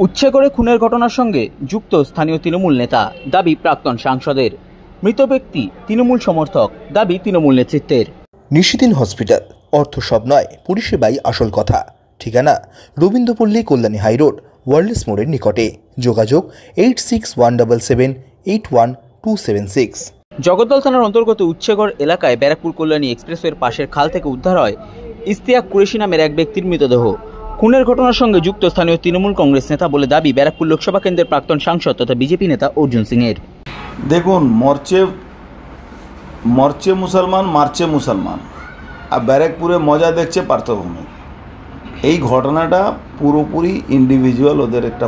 উচ্ছে করে খুনের ঘটনার সঙ্গে যুক্ত স্থানীয় তৃণমূল নেতা, দাবি প্রাক্তন সাংসদের। মৃত ব্যক্তি তৃণমূল সমর্থক, দাবি তৃণমূল নেতৃত্বের। নিশিদিন হসপিটাল, অর্থ সব নয়, পরিষেবাই আসল কথা। ঠিকানা রবীন্দ্রপল্লী, কল্যাণী হাইরোড, ওয়ার্ল্ডস মোড়ের নিকটে। যোগাযোগ 8617781276। জগদ্দল থানার অন্তর্গত উচ্ছেগড় এলাকায় ব্যারাকপুর কল্যাণী এক্সপ্রেসওয়ের পাশের খাল থেকে উদ্ধার হয় ইশতিয়াক কুরেশি নামের এক ব্যক্তির মৃতদেহ। খুনের ঘটনার সঙ্গে যুক্ত স্থানীয় তৃণমূল কংগ্রেস নেতা বলে দাবি ব্যারাকপুর লোকসভা কেন্দ্রের প্রাক্তন সাংসদ তথা বিজেপি নেতা অর্জুন সিংয়ের। দেখুন, মরছে মুসলমান, মারছে মুসলমান, আর ব্যারাকপুরে মজা দেখছে পার্থভূমি। এই ঘটনাটা পুরোপুরি ইন্ডিভিজুয়াল, ওদের একটা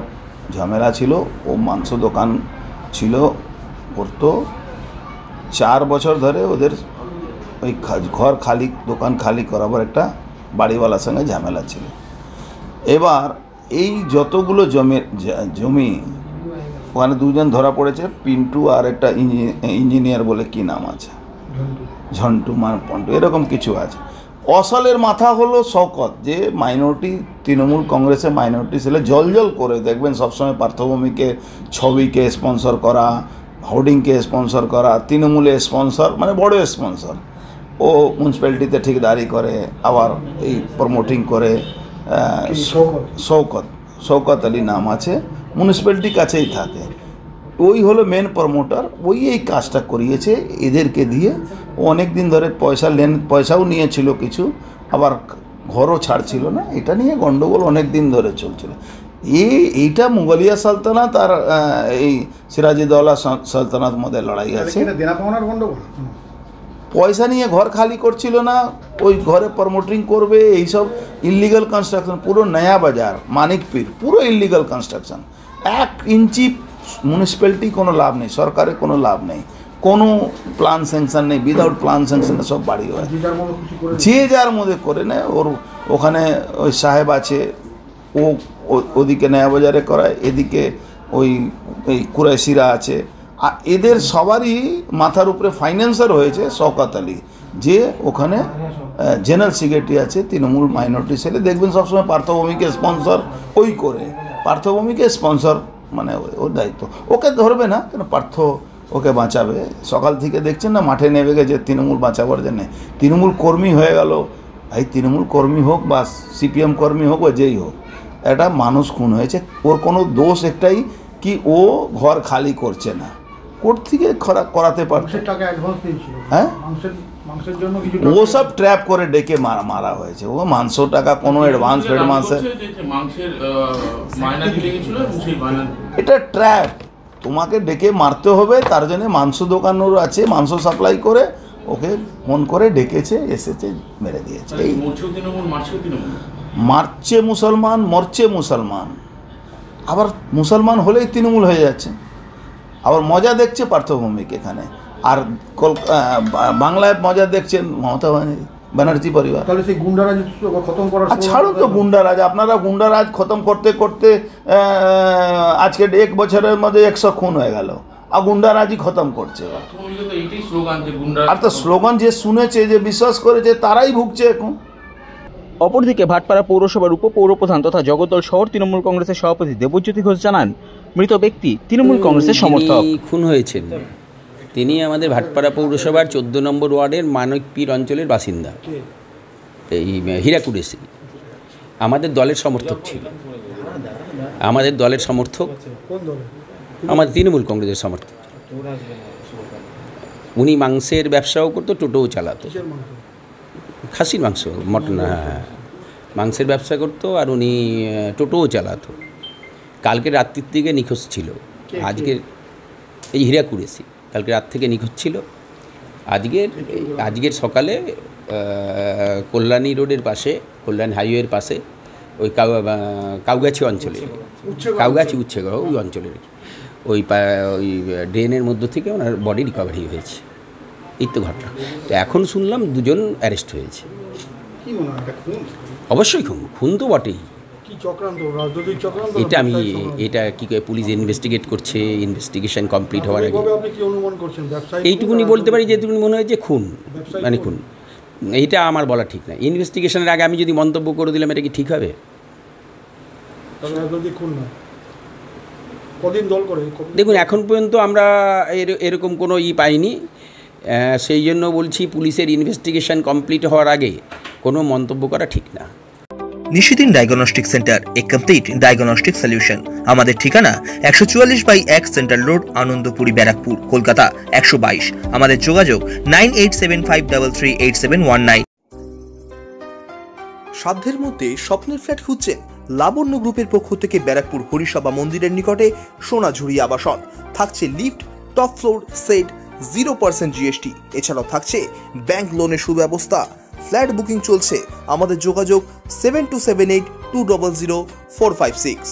ঝামেলা ছিল। ও মাংস দোকান ছিল, করতো 4 বছর ধরে। ওদের ওই ঘর খালি, দোকান খালি করাবার একটা বাড়িওয়ালার সঙ্গে ঝামেলা ছিল। এবার এই যতগুলো জমি ওখানে দুজন ধরা পড়েছে, পিন্টু আর একটা ইঞ্জিনিয়ার বলে কি নাম আছে, ঝন্টু পন্টু, এরকম কিছু আছে। অসলের মাথা হলো শওকত, যে মাইনরিটি, তৃণমূল কংগ্রেসের মাইনরিটি ছেলে, জল করে দেখবেন সবসময় পার্থভূমিকে, ছবিকে স্পন্সর করা, হোর্ডিংকে স্পন্সর করা, তৃণমূলে স্পন্সর, মানে বড় স্পন্সর। ও মিউনিসিপ্যালিটিতে ঠিকদারি করে, আবার এই প্রমোটিং করে। শওকত আলী নাম আছে, মিউনিসিপ্যালিটির কাছেই থাকে। ওই হলো মেন প্রমোটার। ওই এই কাজটা করিয়েছে এদেরকে দিয়ে। ও অনেক দিন ধরে পয়সাও নিয়েছিল কিছু, আবার ঘরও ছাড়ছিল না। এটা নিয়ে গণ্ডগোল অনেক দিন ধরে চলছিল। এইটা মুঘলিয়া সালতানাত আর এই সিরাজউদ্দৌলা সালতানাত মধ্যে লড়াই আছে। পয়সা নিয়ে ঘর খালি করছিল না, ওই ঘরে প্রমোটিং করবে, এইসব ইলিগাল কনস্ট্রাকশন। পুরো নয়া বাজার, মানিকপীর, পুরো ইলিগাল কনস্ট্রাকশন। 1 ইঞ্চি মিউনিসিপ্যালিটি কোনো লাভ নেই, সরকারের কোনো লাভ নেই, কোনো প্ল্যান স্যাংশন নেই। উইদাউট প্ল্যান স্যাংশনে সব বাড়ি হয়, যে যার মধ্যে করে নেয়। ওর ওখানে ওই সাহেব আছে, ও ওদিকে নয়া বাজারে করায়, এদিকে ওই কুরাইশিরা আছে। আর এদের সবারই মাথার উপরে ফাইন্যান্সার হয়েছে শওকত আলী, যে ওখানে জেনারেল সেক্রেটারি আছে, তৃণমূল মাইনরিটি ছেলে। দেখবেন সবসময় পার্থভূমিকে স্পন্সর ওই করে, পার্থভূমিকে স্পন্সর মানে ওর দায়িত্ব। ওকে ধরবে না কেন, পার্থ ওকে বাঁচাবে। সকাল থেকে দেখছেন না মাঠে নেমে গেছে তৃণমূল বাঁচাবার জন্যে। তৃণমূল কর্মী হয়ে গেল, এই তৃণমূল কর্মী হোক বা সিপিএম কর্মী হোক বা যেই হোক, একটা মানুষ খুন হয়েছে। ওর কোনো দোষ একটাই কি, ও ঘর খালি করছে না, কোর্ট থেকে করাতে পারছে। হ্যাঁ, ও সব ট্র্যাপ করে ডেকে মারা হয়েছে। ও মাংস টাকা কোনো অ্যাডভান্স এটা ট্র্যাপ। তোমাকে ডেকে মারতে হবে, তার জন্য মাংস দোকানও আছে, মাংস সাপ্লাই করে ওকে ফোন করে ডেকেছে, এসেছে, মেরে দিয়েছে। এই মারছে মুসলমান, মরছে মুসলমান, আবার মুসলমান হলেই তৃণমূল হয়ে যাচ্ছে। আবার মজা দেখছে পার্থভূমিক এখানে, আর বাংলায় মজা দেখছেন মমতা ব্যানার্জি পরিবার। তাহলে সেই গুন্ডারাজ খতম করার, ছাড়ুন তো গুন্ডারাজ। আপনারা গুন্ডারাজ খতম করতে করতে আজকে 1 বছরের মধ্যে 100 খুন হয়ে গেল, আর গুন্ডারাজই খতম করছে। আর তো স্লোগান যে শুনেছে, যে বিশ্বাস করেছে, তারাই ভুগছে এখন। অপরদিকে ভাটপাড়া পৌরসভার উপপৌরপ্রধান তথা জগদ্দল শহর তৃণমূল কংগ্রেসের সভাপতি দেবজ্যোতি ঘোষ জানান, মৃত ব্যক্তি তৃণমূল কংগ্রেসের সমর্থক। খুন হয়েছেন তিনি আমাদের ভাটপাড়া পৌরসভার 14 নম্বর ওয়ার্ডের মানিকপীর অঞ্চলের বাসিন্দা, এই হীরা কুরেশি। আমাদের দলের সমর্থক ছিল, আমাদের দলের সমর্থক, আমাদের তৃণমূল কংগ্রেসের সমর্থক। উনি মাংসের ব্যবসাও করতো, টোটোও চালাতো, খাসির মাংস, মটন, হ্যাঁ, মাংসের ব্যবসা করতো, আর উনি টোটোও চালাতো। কালকে রাত্রির দিকে নিখোঁজ ছিল। আজকের এই হীরা কুরেশি কালকে রাত থেকে নিখোঁজ ছিল। আজকের সকালে কল্যাণী রোডের পাশে, কল্যাণ হাইওয়ের পাশে, ওই কাউগাছি অঞ্চলে, কাউগাছি উচ্ছেগড় ওই অঞ্চলের ওই ড্রেনের মধ্য থেকে ওনার বডি রিকভারি হয়েছে। এই তো ঘটনা। তো এখন শুনলাম 2জন অ্যারেস্ট হয়েছে। অবশ্যই খুন তো বটেই। এটা আমি কি পুলিশ ইনভেস্টিগেট করছে, ইনভেস্টিগেশন কমপ্লিট হওয়ার আগে এইটুকুনি বলতে পারি, যেটুকুনি মনে হয় যে খুন, মানে খুন। এইটা আমার বলা ঠিক না। ইনভেস্টিগেশনের আগে আমি যদি মন্তব্য করে দিলাম, এটা কি ঠিক হবে? কদিন দল করে? দেখুন এখন পর্যন্ত আমরা এরকম কোনো পাইনি, সেই জন্য বলছি পুলিশের ইনভেস্টিগেশন কমপ্লিট হওয়ার আগে কোনো মন্তব্য করা ঠিক না। নিশিদিন ডায়াগনস্টিক সেন্টার, এ কমপ্লিট ডায়াগনস্টিক সলিউশন। আমাদের ঠিকানা 144/1 সেন্ট্রাল রোড, আনন্দপুরি, ব্যারাকপুর, কলকাতা 122। আমাদের যোগাযোগ 9875338719। সাধ্যের মধ্যে স্বপ্নের ফ্ল্যাট খুঁজছেন? লাবণ্য গ্রুপের পক্ষ থেকে ব্যারাকপুর হরিসভা মন্দিরের নিকটে সোনাঝুরি আবাসন। থাকছে lift, top floor, set, 0% GST। এছাড়াও থাকছে ব্যাংক লোনের সুব্যবস্থা। ফ্ল্যাট বুকিং চলছে। আমাদের যোগাযোগ 7278200456।